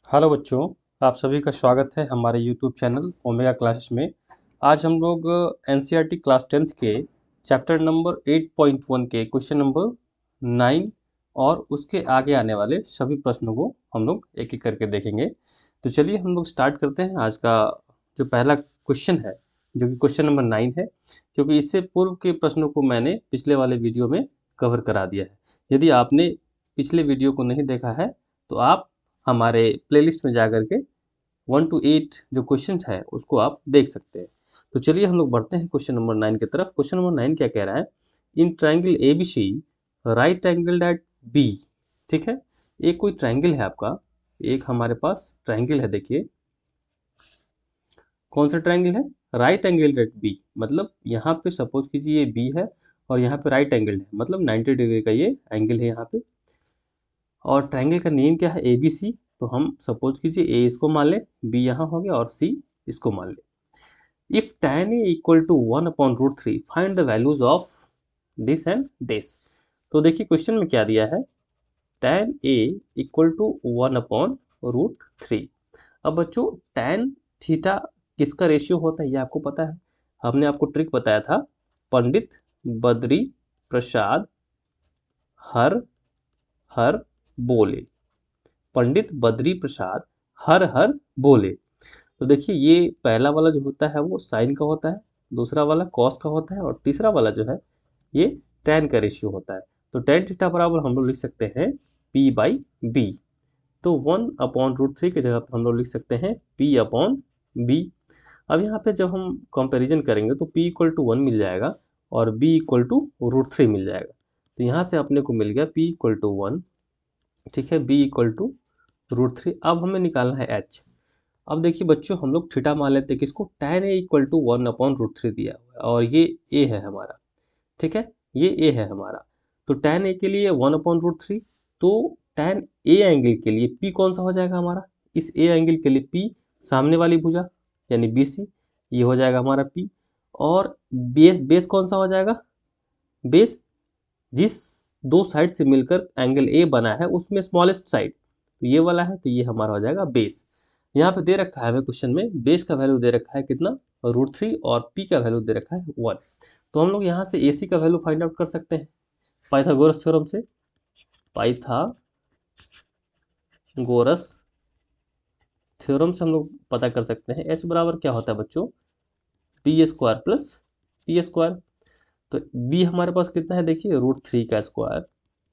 Hello बच्चों, आप सभी का स्वागत है हमारे यूट्यूब चैनल ओमेगा क्लासेस में। आज हम लोग एनसीईआरटी क्लास 10th के चैप्टर नंबर 8.1 के क्वेश्चन नंबर 9 और उसके आगे आने वाले सभी प्रश्नों को हम लोग एक एक करके देखेंगे। तो चलिए हम लोग स्टार्ट करते हैं। आज का जो पहला क्वेश्चन है, जो कि क्वेश्चन नंबर 9 है, क्योंकि इससे पूर्व के प्रश्नों को मैंने पिछले वाले वीडियो में कवर करा दिया है। यदि आपने पिछले वीडियो को नहीं देखा है तो आप हमारे प्लेलिस्ट में जा करके 1 to 8 जो क्वेश्चन है उसको आप देख सकते हैं। तो चलिए हम लोग बढ़ते हैं क्वेश्चन नंबर 9 की तरफ। क्वेश्चन नंबर 9 क्या कह रहा है? In triangle ABC right angle at B. ठीक है, एक कोई ट्राइंगल है आपका, एक हमारे पास ट्राइंगल है। देखिए कौन सा ट्राइंगल है? Right angle at B. मतलब यहाँ पे सपोज कीजिए ये बी है और यहाँ पे राइट एंगल है, मतलब 90 डिग्री का ये एंगल है यहाँ पे। और ट्राइंगल का नेम क्या है? A B C. तो हम सपोज कीजिए ए इसको मान ले, बी यहाँ हो गया और सी इसको मान ले। If tan A equal to 1/√3 find the values of this and this. तो देखिए क्वेश्चन में क्या दिया है, tan ए इक्वल टू 1/√3। अब बच्चों tan थीटा किसका रेशियो होता है ये आपको पता है। हमने आपको ट्रिक बताया था, पंडित बद्री प्रसाद हर हर बोले। पंडित बद्री प्रसाद हर हर बोले। तो देखिए ये पहला वाला जो होता है वो साइन का होता है, दूसरा वाला कॉस का होता है और तीसरा वाला जो है ये tan का रेशियो होता है। तो tan थीटा बराबर हम लोग लिख सकते हैं P/B। तो 1/√3 की जगह पर हम लोग लिख सकते हैं P/B। अब यहाँ पे जब हम कंपैरिजन करेंगे तो P इक्वल टू 1 मिल जाएगा और B इक्वल टू √3 मिल जाएगा। तो यहाँ से अपने को मिल गया P इक्वल टू 1, ठीक है, B इक्वल टू √3। अब हमें निकालना है H। अब देखिए बच्चों हम लोग थीटा मान लेते हैं किसको? tan a इक्वल टू 1/√3 दिया हुआ है और ये a है हमारा, ठीक है, ये a है हमारा। तो tan a के लिए 1/√3, तो tan a एंगल के लिए p कौन सा हो जाएगा हमारा? इस a एंगल के लिए p सामने वाली भुजा यानी BC, ये हो जाएगा हमारा p। और बेस बेस कौन सा हो जाएगा? बेस जिस दो साइड से मिलकर एंगल ए बना है उसमें स्मॉलेस्ट साइड, तो ये वाला है, तो ये हमारा हो जाएगा बेस। यहाँ पे दे रखा है हमें क्वेश्चन में, बेस का वैल्यू दे रखा है कितना? √3 और पी का वैल्यू दे रखा है 1। तो हम लोग यहाँ से ए सी का वैल्यू फाइंड आउट कर सकते हैं पाइथागोरस थ्योरम से। पाइथागोरस थ्योरम से हम लोग पता कर सकते हैं एच बराबर क्या होता है बच्चों? B² plus P²। तो b हमारे पास कितना है? देखिए √3 का स्क्वायर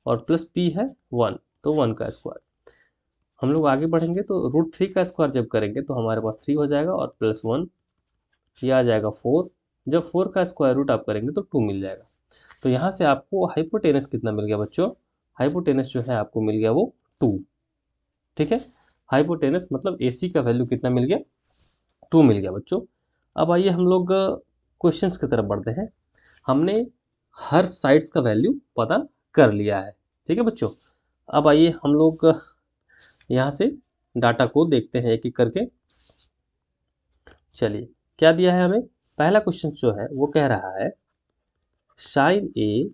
और प्लस p है 1, तो 1 का स्क्वायर। हम लोग आगे बढ़ेंगे तो √3 का स्क्वायर जब करेंगे तो हमारे पास 3 हो जाएगा और प्लस 1, ये आ जाएगा 4। जब 4 का स्क्वायर रूट आप करेंगे तो 2 मिल जाएगा। तो यहाँ से आपको हाइपोटेनस कितना मिल गया बच्चों? हाइपोटेनस जो है आपको मिल गया वो 2, ठीक है। हाइपोटेनस मतलब AC का वैल्यू कितना मिल गया? 2 मिल गया बच्चों। अब आइए हम लोग क्वेश्चंस की तरफ बढ़ते हैं। हमने हर साइड्स का वैल्यू पता कर लिया है, ठीक है बच्चों। अब आइए हम लोग यहाँ से डाटा को देखते हैं एक एक करके। चलिए क्या दिया है हमें? पहला क्वेश्चन जो है वो कह रहा है sign A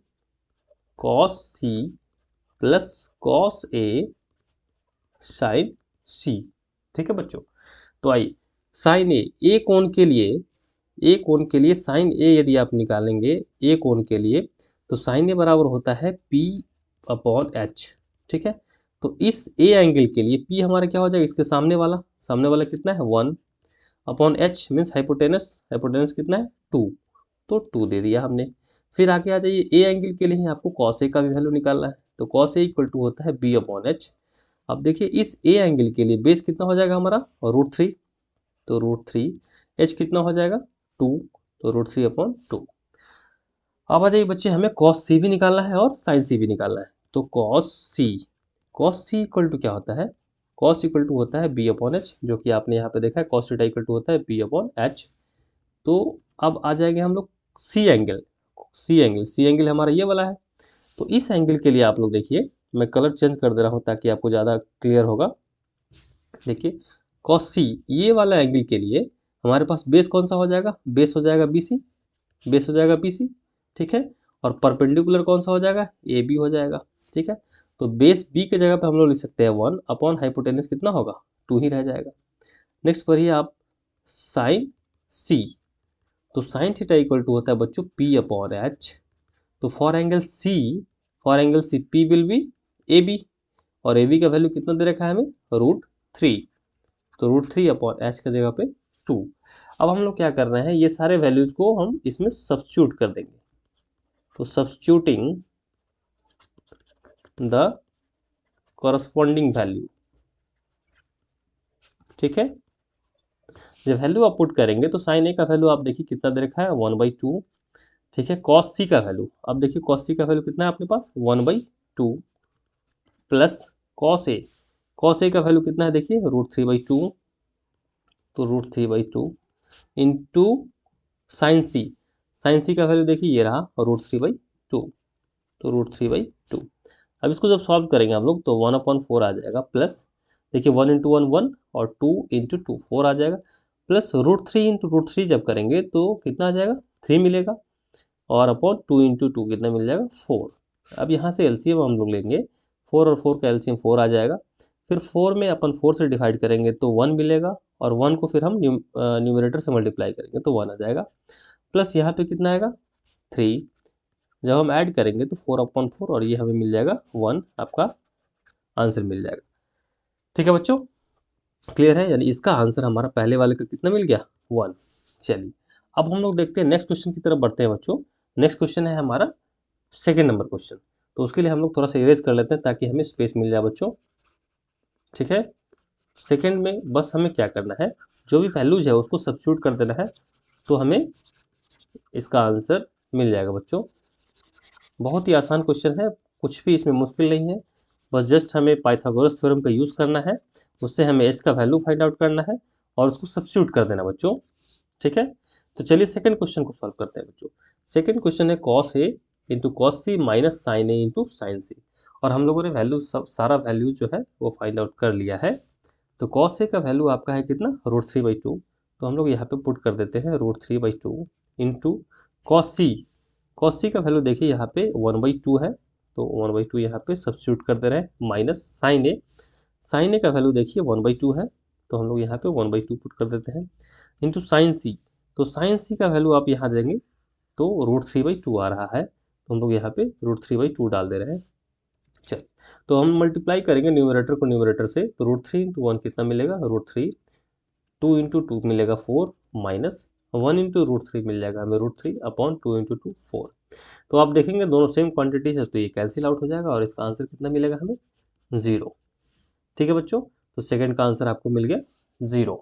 cos C plus cos A sign सी, ठीक है बच्चों। तो आइए साइन ए कोण के लिए, ए कोण के लिए साइन ए यदि आप निकालेंगे ए कोण के लिए, तो साइन ए बराबर होता है P/H, ठीक है। तो इस ए एंगल के लिए P हमारा क्या हो जाएगा? इसके सामने वाला कितना है? 1/H मीन्स हाइपोटेनस, हाइपोटेनस कितना है? 2, तो 2 दे दिया हमने। फिर आगे आ जाइए, ए एंगल के लिए ही आपको कॉस ए का भी वैल्यू निकालना है, तो कॉस ए इक्वल टू होता है B/H। अब देखिए इस ए एंगल के लिए बेस कितना हो जाएगा हमारा? √3, तो √3। एच कितना हो जाएगा? 2, तो √3/2। अब आ जाइए बच्चे हमें कॉस सी भी निकालना है और साइन सी भी निकालना है। तो कॉस सी इक्वल टू क्या होता है? कॉस इक्वल टू होता है B/H, जो कि आपने यहाँ पे देखा है कॉस थीटा इक्वल टू होता है B/H। तो अब आ जाएंगे हम लोग सी एंगल हमारा ये वाला है। तो इस एंगल के लिए आप लोग देखिए, मैं कलर चेंज कर दे रहा हूँ ताकि आपको ज़्यादा क्लियर होगा। देखिए कॉस सी ये वाला एंगल के लिए हमारे पास बेस कौन सा हो जाएगा? बेस हो जाएगा BC, बेस हो जाएगा BC, ठीक है। और परपेंडिकुलर कौन सा हो जाएगा? AB हो जाएगा, ठीक है। तो बेस बी के जगह पे हम लोग लिख सकते हैं 1 अपॉन हाइपोटेनस कितना होगा 2 ही रह जाएगा। नेक्स्ट पढ़िए आप साइन सी। तो साइन थीटा इक्वल टू होता है बच्चों पी अपॉन एच। तो for angle C P will be A B, और ए बी का वैल्यू कितना दे रखा है हमें √3। तो √3 अपॉन एच की जगह पे 2। अब हम लोग क्या कर रहे हैं, ये सारे वैल्यूज को हम इसमें सब्स्टिट्यूट कर देंगे। तो सब्स्टिट्यूटिंग द कॉरस्पॉन्डिंग वैल्यू, ठीक है। जब वैल्यू आप पुट करेंगे तो साइन ए का वैल्यू आप देखिए कितना दे रखा है 1/2, ठीक है। कॉस सी का वैल्यू आप देखिए, कॉस सी का वैल्यू कितना है अपने पास 1/2 प्लस कॉस ए का वैल्यू कितना है देखिए √3/2। तो √3/2 इंटू साइन सी का वैल्यू देखिए ये रहा √3/2। तो √3/2। अब इसको जब सॉल्व करेंगे हम लोग तो 1/4 आ जाएगा, प्लस देखिए 1 × 1 1 और 2 × 2 4 आ जाएगा, प्लस √3 × √3 जब करेंगे तो कितना आ जाएगा 3 मिलेगा, और अपॉन 2 × 2 कितना मिल जाएगा 4। अब यहाँ से एलसीएम हम लोग लेंगे, 4 और 4 का एलसीएम 4 आ जाएगा। फिर 4 में अपन 4 से डिवाइड करेंगे तो 1 मिलेगा, और 1 को फिर हम न्यूमरेटर से मल्टीप्लाई करेंगे तो 1 आ जाएगा, प्लस यहाँ पे कितना आएगा 3। जब हम ऐड करेंगे तो 4/4 और ये हमें मिल जाएगा 1, आपका आंसर मिल जाएगा। ठीक है बच्चों, क्लियर है। यानी इसका आंसर हमारा पहले वाले का कितना मिल गया 1। चलिए अब हम लोग देखते हैं नेक्स्ट क्वेश्चन की तरफ बढ़ते हैं बच्चों। नेक्स्ट क्वेश्चन है हमारा सेकेंड नंबर क्वेश्चन। तो उसके लिए हम लोग थोड़ा सा इरेज कर लेते हैं ताकि हमें स्पेस मिल जाए बच्चों, ठीक है। सेकेंड में बस हमें क्या करना है, जो भी वैल्यूज है उसको सब्स्टिट्यूट कर देना है, तो हमें इसका आंसर मिल जाएगा बच्चों। बहुत ही आसान क्वेश्चन है, कुछ भी इसमें मुश्किल नहीं है। बस जस्ट हमें पाइथागोरस थ्योरम का यूज़ करना है, उससे हमें एच का वैल्यू फाइंड आउट करना है और उसको सब्स्टिट्यूट कर देना बच्चों, ठीक है। तो चलिए सेकंड क्वेश्चन को सॉल्व करते हैं बच्चों। सेकंड क्वेश्चन है cos A into cos C minus sign A into sine सी, और हम लोगों ने वैल्यू सब सारा वैल्यू जो है वो फाइंड आउट कर लिया है। तो कॉस ए का वैल्यू आपका है कितना √3/2। तो हम लोग यहाँ पे पुट कर देते हैं √3/2 इंटू कॉस सी का वैल्यू देखिए यहाँ पे 1/2 है, तो 1/2 यहाँ पे सब्स्टिट्यूट कर दे रहे हैं, माइनस साइन ए का वैल्यू देखिए 1/2 है, तो हम लोग यहाँ पे 1/2 पुट कर देते हैं, इंटू साइन सी। तो साइन सी का वैल्यू आप यहाँ देंगे तो √3/2 आ रहा है, तो हम लोग यहाँ पे √3/2 डाल दे रहे हैं। चलिए तो हम मल्टीप्लाई करेंगे न्यूमरेटर को न्यूमरेटर से, तो √3 × 1 कितना मिलेगा √3, 2 × 2 मिलेगा 4, माइनस 1 × √3 मिल जाएगा हमें √3 अपॉन 2 × 2 4। तो आप देखेंगे दोनों सेम क्वांटिटी है तो ये कैंसिल आउट हो जाएगा और इसका आंसर कितना मिलेगा हमें 0। ठीक है बच्चों, तो सेकंड का आंसर आपको मिल गया 0।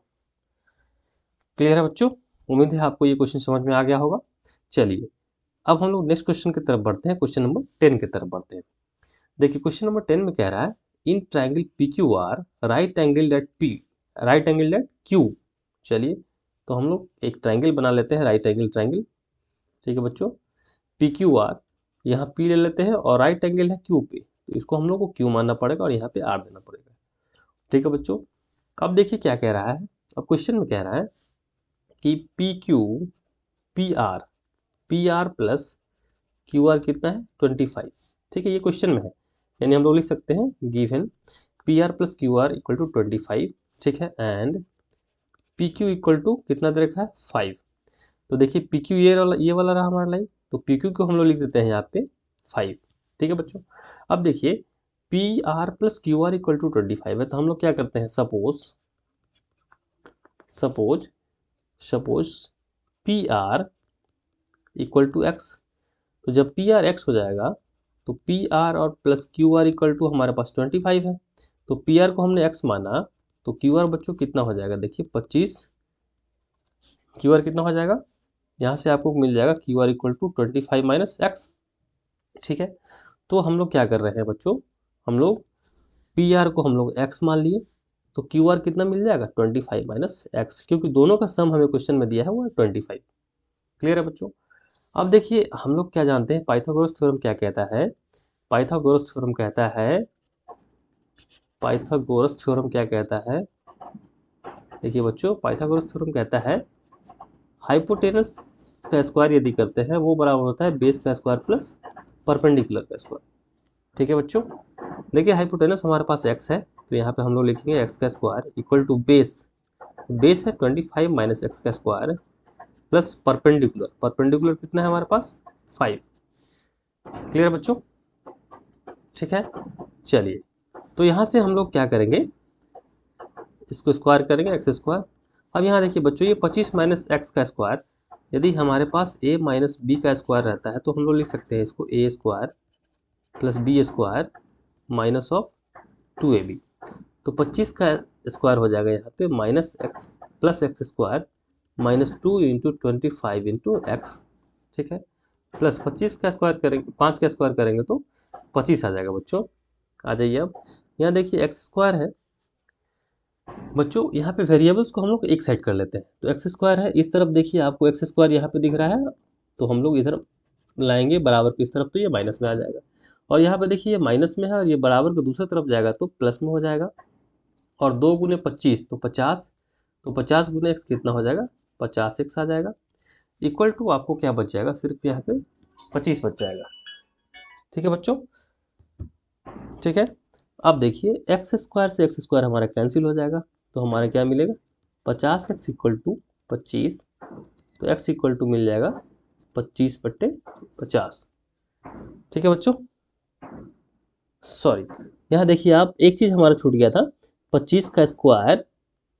क्लियर है बच्चों, उम्मीद है आपको ये क्वेश्चन समझ में आ गया होगा। चलिए अब हम लोग नेक्स्ट क्वेश्चन की तरफ बढ़ते हैं, क्वेश्चन नंबर 10 की तरफ बढ़ते हैं। देखिए क्वेश्चन नंबर 10 में कह रहा है in triangle P Q R right angle at Q. चलिए तो हम लोग एक ट्राइंगल बना लेते हैं, राइट एंगल ट्राइंगल, ठीक है बच्चों। पी क्यू आर, यहाँ पी ले लेते हैं और राइट एंगल है क्यू पे, तो इसको हम लोग को क्यू मानना पड़ेगा और यहाँ पे आर देना पड़ेगा, ठीक है बच्चों। अब देखिए क्या कह रहा है, अब क्वेश्चन में कह रहा है कि P R plus Q are कितना है 25, ठीक है, ये क्वेश्चन में है। यानी हम लोग लिख सकते हैं given P R plus Q R equal to 25, ठीक है, and P Q equal to कितना दे रखा है 5। तो देखिए पी क्यू ये वाला रहा हमारा लाइन, तो पी क्यू को हम लोग लिख देते हैं यहाँ पे 5, ठीक है बच्चों। अब देखिए P R plus Q R equal to 25 है, तो हम लोग क्या करते हैं, suppose P R equal to x. तो जब पी आर एक्स हो जाएगा तो पी आर और plus Q R equal to हमारे पास 25 है, तो पी आर को हमने एक्स माना, तो क्यू आर बच्चों कितना हो जाएगा देखिए 25। क्यू आर कितना हो जाएगा, यहाँ से आपको मिल जाएगा Q R equal to 25 minus x, ठीक है। तो हम लोग क्या कर रहे हैं बच्चों, हम लोग पी आर को हम लोग एक्स मान लिए, तो क्यू आर कितना मिल जाएगा 25 माइनस एक्स, क्योंकि दोनों का सम हमें क्वेश्चन में दिया है वो है 25। क्लियर है बच्चों। अब देखिए हम लोग क्या जानते हैं, पाइथागोरस थ्योरम क्या कहता है, पाइथागोरस थ्योरम कहता है, पाइथागोरस थ्योरम क्या कहता है, देखिए बच्चों पाइथागोरस थ्योरम कहता है हाइपोटेनस का स्क्वायर यदि करते हैं वो बराबर होता है बेस का स्क्वायर प्लस परपेंडिकुलर का स्क्वायर, ठीक है बच्चों। देखिए हाइपोटेनस हमारे पास x है, तो यहाँ पे हम लोग लिखेंगे x का square equal to base, base है 25 माइनस एक्स का स्क्वायर प्लस परपेंडिकुलर, परपेंडिकुलर कितना है हमारे पास 5। क्लियर बच्चों? ठीक है, चलिए तो यहाँ से हम लोग क्या करेंगे, इसको स्क्वायर करेंगे एक्स स्क्वायर। अब यहाँ देखिए बच्चों, ये 25 माइनस एक्स का स्क्वायर, यदि हमारे पास a माइनस बी का स्क्वायर रहता है तो हम लोग लिख सकते हैं इसको a square plus B square minus of 2ab। तो 25 का स्क्वायर हो जाएगा यहाँ पे minus x plus x square minus 2 into 25 into x. ठीक है, प्लस 25 का स्क्वायर करेंगे, 5 का स्क्वायर करेंगे तो 25 आ जाएगा बच्चों। आ जाइए अब यहाँ देखिए एक्स स्क्वायर है बच्चों, यहाँ पे वेरिएबल्स को हम लोग एक साइड कर लेते हैं। तो एक्स स्क्वायर है इस तरफ, देखिए आपको एक्स स्क्वायर यहाँ पे दिख रहा है, तो हम लोग इधर लाएंगे बराबर की इस तरफ, तो ये माइनस में आ जाएगा। और यहाँ पे देखिए ये माइनस में है और ये बराबर को दूसरी तरफ जाएगा तो प्लस में हो जाएगा। और 2 गुने 25 तो 50, तो 50 गुने एक्स कितना हो जाएगा, 50 एक्स आ जाएगा। इक्वल टू आपको क्या बच जाएगा, सिर्फ यहाँ पे 25 बच जाएगा। ठीक है बच्चों, ठीक है। अब देखिए एक्स स्क्वायर से एक्स स्क्वायर हमारा कैंसिल हो जाएगा, तो हमारा क्या मिलेगा, 50 एक्स इक्वल टू 25, तो एक्स इक्वल टू मिल जाएगा 25/50। ठीक है बच्चों, सॉरी यहाँ देखिए आप एक चीज़ हमारा छूट गया था, 25 का स्क्वायर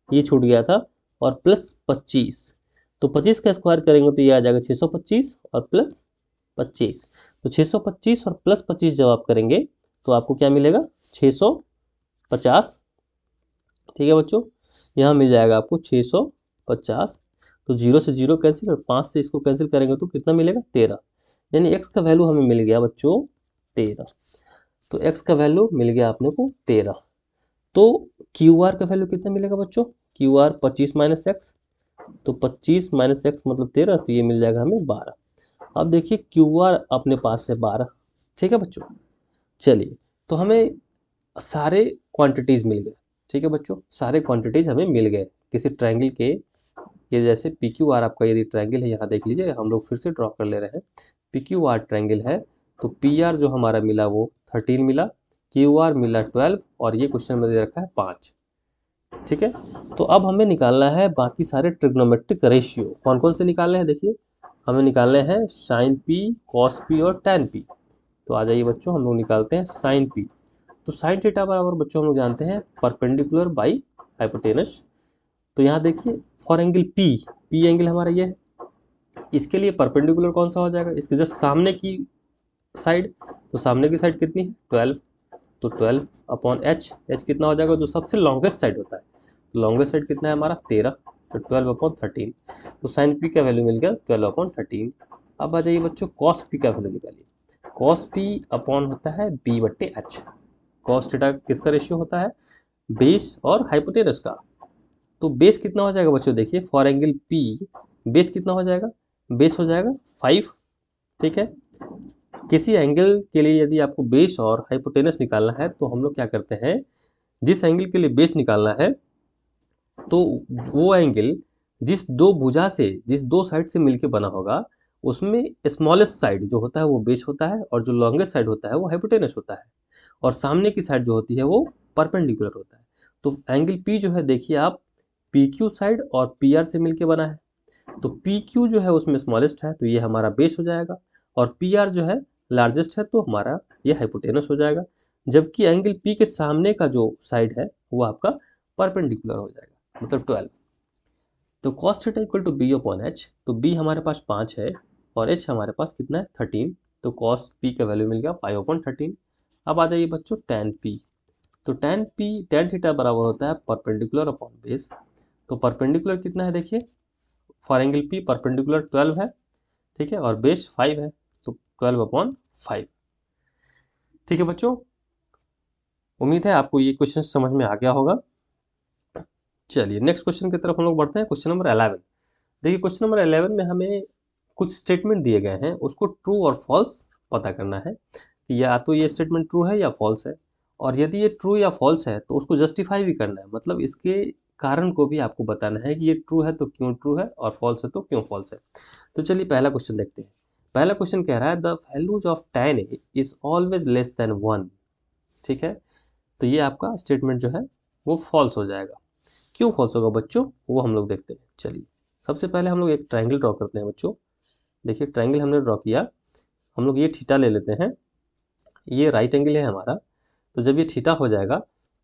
ये छूट गया था और प्लस 25, तो 25 का स्क्वायर करेंगे तो ये आ जाएगा 625 और प्लस 25, तो 625 और प्लस 25 जब आप करेंगे तो आपको क्या मिलेगा, 650। ठीक है बच्चों, यहाँ मिल जाएगा आपको 650। तो 0 से 0 कैंसिल और 5 से इसको कैंसिल करेंगे तो कितना मिलेगा, 13। यानी x का वैल्यू हमें मिल गया बच्चों 13। तो x का वैल्यू मिल गया अपने को 13। तो QR का वैल्यू कितना मिलेगा बच्चों, QR 25 माइनस एक्स, तो 25 माइनस एक्स मतलब 13, तो ये मिल जाएगा हमें 12। अब देखिए QR अपने पास है 12। ठीक है बच्चों, चलिए तो हमें सारे क्वांटिटीज मिल गए। ठीक है बच्चों, सारे क्वांटिटीज हमें मिल गए किसी ट्रायंगल के। ये जैसे PQR आपका यदि ट्रायंगल है, यहाँ देख लीजिए, हम लोग फिर से ड्रॉ कर ले रहे हैं। PQR ट्रायंगल है तो PR जो हमारा मिला वो 13 मिला, QR मिला 12 और ये क्वेश्चन में दे रखा है 5। ठीक है, तो अब हमें निकालना है बाकी सारे ट्रिग्नोमेट्रिक रेशियो। कौन कौन से निकालने हैं, देखिए हमें निकालने हैं साइन पी, कॉस पी और टैन पी। तो आ जाइए बच्चों, हम लोग निकालते हैं साइन पी। तो साइन थीटा बराबर बच्चों हम लोग जानते हैं परपेंडिकुलर बाई हाइपोटेनस। तो यहाँ देखिए for angle P, P angle हमारा ये है, इसके लिए परपेंडिकुलर कौन सा हो जाएगा, इसके जस्ट सामने की साइड। तो सामने की साइड कितनी है 12, तो 12 अपॉन एच, एच कितना हो जाएगा, जो सबसे लॉन्गेस्ट साइड होता है, तो लॉन्गेस्ट साइड कितना है हमारा 13, तो 12 अपॉन 13। तो साइन पी का वैल्यू मिल गया 12 अपॉन 13। अब आ जाइए बच्चों कॉस पी का वैल्यू निकालिए। कॉस पी अपॉन होता है B/H। कॉस थीटा किसका रेशियो होता है, बेस और हाइपोटेनस का। तो बेस कितना हो जाएगा बच्चों, देखिए फॉर एंगल पी बेस कितना हो जाएगा, बेस हो जाएगा 5। ठीक है, किसी एंगल के लिए यदि आपको बेस और हाइपोटेनस निकालना है तो हम लोग क्या करते हैं, जिस एंगल के लिए बेस निकालना है तो वो एंगल जिस दो भुजा से, जिस दो साइड से मिलके बना होगा, उसमें स्मॉलेस्ट साइड जो होता है वो बेस होता है और जो लॉन्गेस्ट साइड होता है वो हाइपोटेनस होता है, और सामने की साइड जो होती है वो परपेंडिकुलर होता है। तो एंगल पी जो है देखिए आप, पी क्यू साइड और पी आर से मिलके बना है, तो पी क्यू जो है उसमें स्मॉलेस्ट है तो ये हमारा बेस हो जाएगा, और पी आर जो है लार्जेस्ट है तो हमारा ये हाइपोटेनस हो जाएगा। जबकि एंगल पी के सामने का जो साइड है वो आपका परपेंडिकुलर हो जाएगा, मतलब 12। तो cos theta equal to B upon H, तो बी हमारे पास 5 है और एच हमारे पास कितना है 13, तो कॉस पी का वैल्यू मिल गया 5/13। अब आ जाइए बच्चों टैन पी। तो टैन पी, टैन थीटा बराबर होता है परपेंडिकुलर अपॉन बेस। तो परपेंडिकुलर कितना है देखिए, फॉर एंगल पी परपेंडिकुलर 12 है, ठीक है, और बेस 5 है, तो 12/5। ठीक है बच्चों, उम्मीद है आपको ये क्वेश्चन समझ में आ गया होगा। चलिए नेक्स्ट क्वेश्चन की तरफ हम लोग बढ़ते हैं, क्वेश्चन नंबर 11। देखिए क्वेश्चन नंबर 11 में हमें कुछ स्टेटमेंट दिए गए हैं, उसको ट्रू और फॉल्स पता करना है कि या तो ये स्टेटमेंट ट्रू है या फॉल्स है, और यदि ये ट्रू या फॉल्स है तो उसको जस्टिफाई भी करना है, मतलब इसके कारण को भी आपको बताना है कि ये ट्रू है तो क्यों ट्रू है और फॉल्स है तो क्यों फॉल्स है। तो चलिए पहला क्वेश्चन देखते हैं। पहला क्वेश्चन कह रहा है the values of tan a is always less than 1। ठीक है। तो ये आपका स्टेटमेंट जो है वो फॉल्स हो जाएगा। क्यों फॉल्स होगा बच्चों, वो हम लोग देखते हैं। चलिए सबसे पहले हम लोग एक ट्राइंगल ड्रॉ करते हैं बच्चों। देखिए ट्राइंगल हमने ड्रॉ किया, हम लोग ये थीटा ले लेते हैं, ये राइट एंगल है हमारा। तो जब ये थीटा हो जाएगा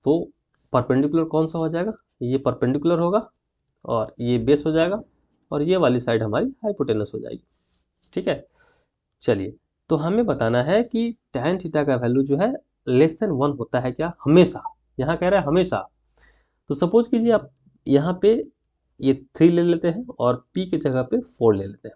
तो परपेंडिकुलर कौन सा हो जाएगा, ये परपेंडिकुलर होगा और ये बेस हो जाएगा और ये वाली साइड हमारी हाइपोटेनस हो जाएगी। ठीक है। चलिए तो हमें बताना है कि tan थीटा का वैल्यू जो है लेस देन 1 होता है क्या, हमेशा। यहाँ कह रहा है हमेशा। तो सपोज कीजिए आप यहाँ पे ये 3 ले लेते हैं और p की जगह पे 4 ले लेते हैं,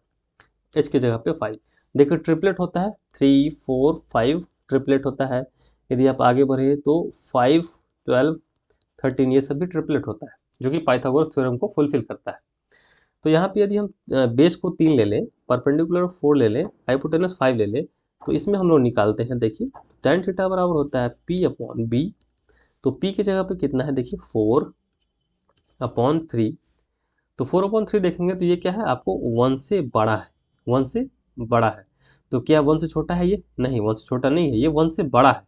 h की जगह पे 5। देखो ट्रिपलेट होता है, 3 4 5 ट्रिपलेट होता है। यदि आप आगे बढ़े तो 5 12 13 ये सब भी ट्रिपलेट होता है, जो कि पाइथागोरस थ्योरम को फुलफिल करता है। तो यहाँ पे यदि हम बेस को 3 ले लें, परपेंडिकुलर 4 ले लें, हाइपोटेनस 5 ले लें, तो इसमें हम लोग निकालते हैं। देखिए tan थीटा बराबर होता है p अपॉन बी। तो p की जगह पे कितना है, देखिए 4 अपॉन 3। तो 4 अपॉन 3 देखेंगे तो ये क्या है, आपको 1 से बड़ा है, 1 से बड़ा है। तो क्या 1 से छोटा है, ये नहीं, 1 से छोटा नहीं है, ये 1 से बड़ा है।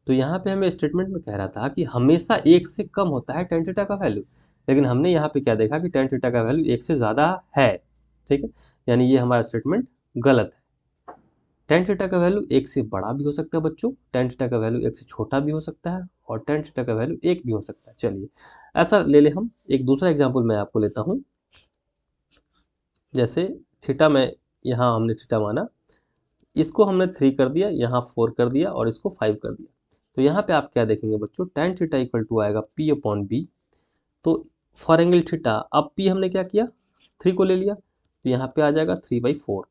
तो यहाँ पे हमें स्टेटमेंट में कह रहा था कि हमेशा 1 से कम होता है tan थीटा का वैल्यू, लेकिन हमने यहाँ पे क्या देखा कि tan थीटा का वैल्यू 1 से ज़्यादा है। ठीक है, यानी ये हमारा स्टेटमेंट गलत है। tan थीटा का वैल्यू 1 से बड़ा भी हो सकता है बच्चों, tan थीटा का वैल्यू 1 से छोटा भी हो सकता है और tan थीटा का वैल्यू 1 भी हो सकता है। चलिए ऐसा ले ले, हम एक दूसरा एग्जाम्पल मैं आपको लेता हूँ। जैसे थीटा में यहाँ हमने थीटा माना, इसको हमने 3 कर दिया, यहाँ 4 कर दिया और इसको 5 कर दिया। तो यहाँ पे आप क्या देखेंगे बच्चों, tan थीटा इक्वल टू आएगा p अपॉन बी। तो फॉर एंगल थीटा, अब p हमने क्या किया, 3 को ले लिया, तो यहाँ पे आ जाएगा 3/4।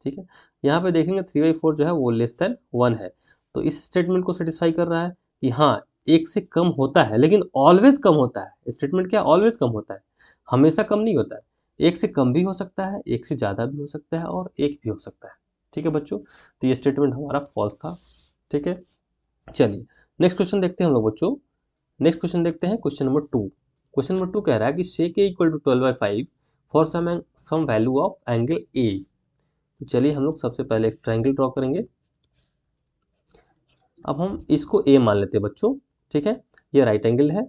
ठीक है, यहाँ पे देखेंगे 3/4 जो है वो लेस देन 1 है। तो इस स्टेटमेंट को सेटिस्फाई कर रहा है कि हाँ 1 से कम होता है, लेकिन ऑलवेज कम होता है। स्टेटमेंट क्या, ऑलवेज कम होता है, हमेशा कम नहीं होता है। 1 से कम भी हो सकता है, 1 से ज़्यादा भी हो सकता है और 1 भी हो सकता है। ठीक है बच्चों, तो ये स्टेटमेंट हमारा फॉल्स था। ठीक है, चलिए नेक्स्ट क्वेश्चन देखते हैं हम लोग बच्चों। नेक्स्ट क्वेश्चन देखते हैं, क्वेश्चन नंबर 2। क्वेश्चन नंबर 2 कह रहा है कि sec a equal to 12/5 for some value of angle A. तो चलिए हम लोग सबसे पहले एक ट्राइंगल ड्रॉ करेंगे। अब हम इसको ए मान लेते हैं बच्चों। ठीक है, ये राइट एंगल है।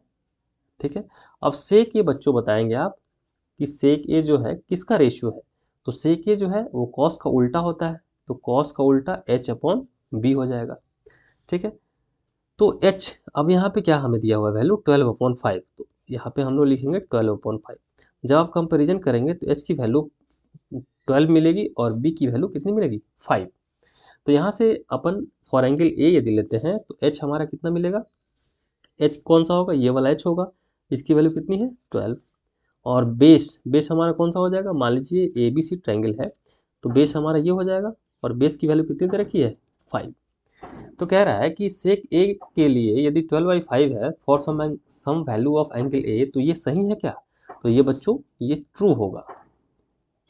ठीक है, अब सेक ए बच्चों बताएंगे आप कि सेक ए जो है किसका रेशियो है। तो सेक ए जो है वो कॉस का उल्टा होता है, तो कॉस का उल्टा एच अपॉन बी हो जाएगा। ठीक है, तो h अब यहाँ पे क्या हमें दिया हुआ है वैल्यू 12/5। तो यहाँ पे हम लोग लिखेंगे 12/5। जब आप कंपेरिजन करेंगे तो h की वैल्यू 12 मिलेगी और b की वैल्यू कितनी मिलेगी, 5। तो यहाँ से अपन फॉर एंगल a यदि लेते हैं तो h हमारा कितना मिलेगा, h कौन सा होगा, ये वाला h होगा, इसकी वैल्यू कितनी है 12। और बेस, बेस हमारा कौन सा हो जाएगा, मान लीजिए ए बी सी ट्राइंगल है, तो बेस हमारा ये हो जाएगा और बेस की वैल्यू कितनी दे रखी है, 5। तो कह रहा है कि सेक ए के लिए यदि 12/5 है for some value of angle A, तो ये सही है क्या। तो ये बच्चों ये ट्रू होगा।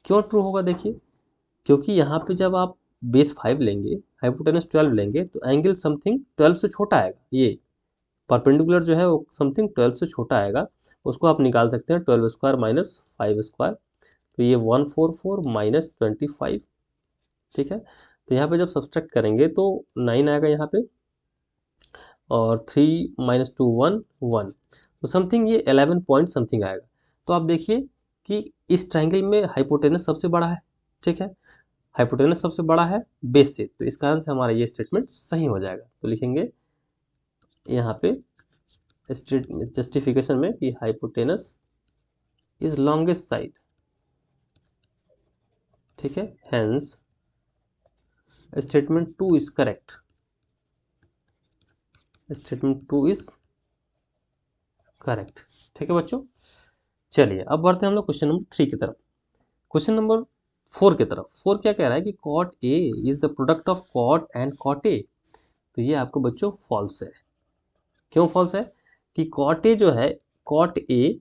क्यों ट्रू होगा, देखिए क्योंकि यहाँ पे जब आप बेस 5 लेंगे, हाइपोटेनस 12 लेंगे, तो एंगल समथिंग 12 से छोटा आएगा। ये परपेंडिकुलर जो है वो समथिंग 12 से छोटा आएगा। उसको आप निकाल सकते हैं 12 स्क्वायर माइनस 5 स्क्वायर, तो ये 144 माइनस 25। ठीक है, तो यहाँ पे जब सब्सट्रैक्ट करेंगे तो 9 आएगा यहाँ पे, और 3 माइनस 2 1 1, तो समथिंग ये 11 पॉइंट समथिंग आएगा। तो आप देखिए कि इस ट्राइंगल में हाइपोटेनस सबसे बड़ा है। ठीक है, हाइपोटेनस सबसे बड़ा है बेस से, तो इस कारण से हमारा ये स्टेटमेंट सही हो जाएगा। तो लिखेंगे यहाँ पे जस्टिफिकेशन में कि हाइपोटेनस इज लॉन्गेस्ट साइड। ठीक है, hence statement 2 is correct. Statement 2 is correct. ठीक है बच्चों, चलिए अब बढ़ते हैं हम लोग क्वेश्चन नंबर 3 की तरफ। क्वेश्चन नंबर 4 की तरफ। 4 क्या कह रहा है कि cot A is the product of cot and cot A. तो ये आपको बच्चों फॉल्स है। क्यों फॉल्स है, कि कॉट ए जो है, कॉट ए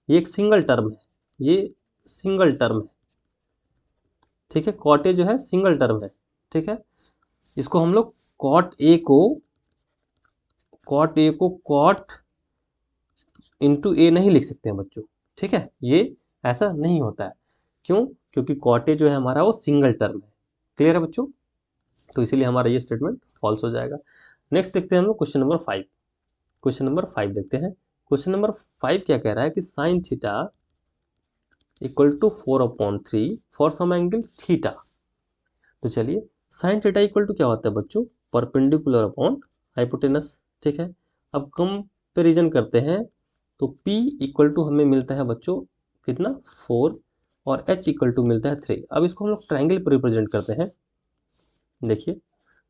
ये एक सिंगल टर्म है, ये सिंगल टर्म है। ठीक है, कॉट ए जो है सिंगल टर्म है। ठीक है, इसको हम लोग कॉट ए को कॉट इंटू ए नहीं लिख सकते हैं बच्चों। ठीक है, ये ऐसा नहीं होता है। क्यों, क्योंकि कॉट ए जो है हमारा वो सिंगल टर्म है। क्लियर है बच्चों, तो इसीलिए हमारा ये स्टेटमेंट फॉल्स हो जाएगा। नेक्स्ट देखते हैं हम लोग क्वेश्चन नंबर 5। क्वेश्चन नंबर 5 देखते हैं। क्वेश्चन नंबर 5 क्या कह रहा है कि sine theta equal to 4/3 for some angle theta. तो चलिए, साइन थीटा इक्वल टू क्या होता है बच्चों, परपेंडिकुलर अपॉन हाइपोटेनस। ठीक है, अब कंपेरिजन करते हैं तो P इक्वल टू हमें मिलता है बच्चों कितना 4 और H इक्वल टू मिलता है 3। अब इसको हम लोग ट्रायंगल पर रिप्रेजेंट करते हैं। देखिए,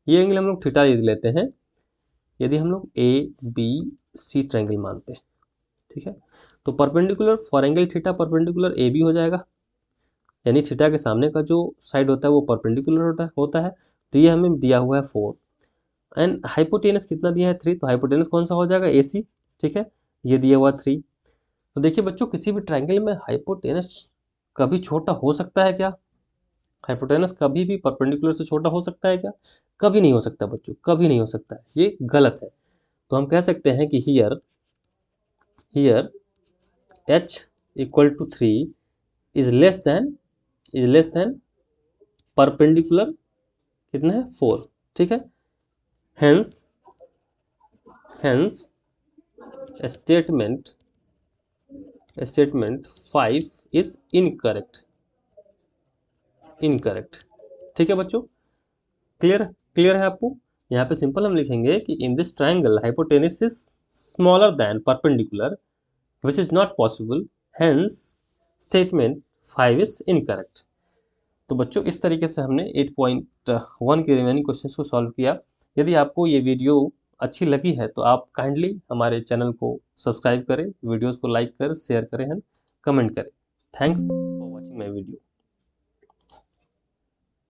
ये एंगल हम लोग थीटा लेते हैं यदि हम लोग ABC ट्रायंगल मानते हैं। ठीक है, तो perpendicular for angle theta perpendicular AB हो जाएगा, यानी थीटा के सामने का जो साइड होता है वो परपेंडिकुलर होता है। तो ये हमें दिया हुआ है 4 एंड हाइपोटेनस कितना दिया है 3, तो हाइपोटेनस कौन सा हो जाएगा AC। ठीक है, ये दिया हुआ 3। तो देखिए बच्चों, किसी भी ट्रायंगल में हाइपोटेनस कभी छोटा हो सकता है क्या? हाइपोटेनस कभी भी परपेंडिकुलर से छोटा हो सकता है क्या? कभी नहीं हो सकता बच्चों, कभी नहीं हो सकता है, ये गलत है। तो हम कह सकते हैं कि here H equal to 3 is less than perpendicular कितना है 4। ठीक है, हेंस स्टेटमेंट 5 इज इनकरेक्ट। ठीक है बच्चों, क्लियर है आपको? यहाँ पे सिंपल हम लिखेंगे कि in this triangle hypotenuse is smaller than perpendicular which is not possible, hence statement 5 is incorrect. तो बच्चों, इस तरीके से हमने 8.1 के रिमेनिंग क्वेश्चंस को सॉल्व किया। यदि आपको ये वीडियो अच्छी लगी है तो आप काइंडली हमारे चैनल को सब्सक्राइब करें, वीडियोस को लाइक करें, शेयर करें एंड कमेंट करें। Thanks for watching my video.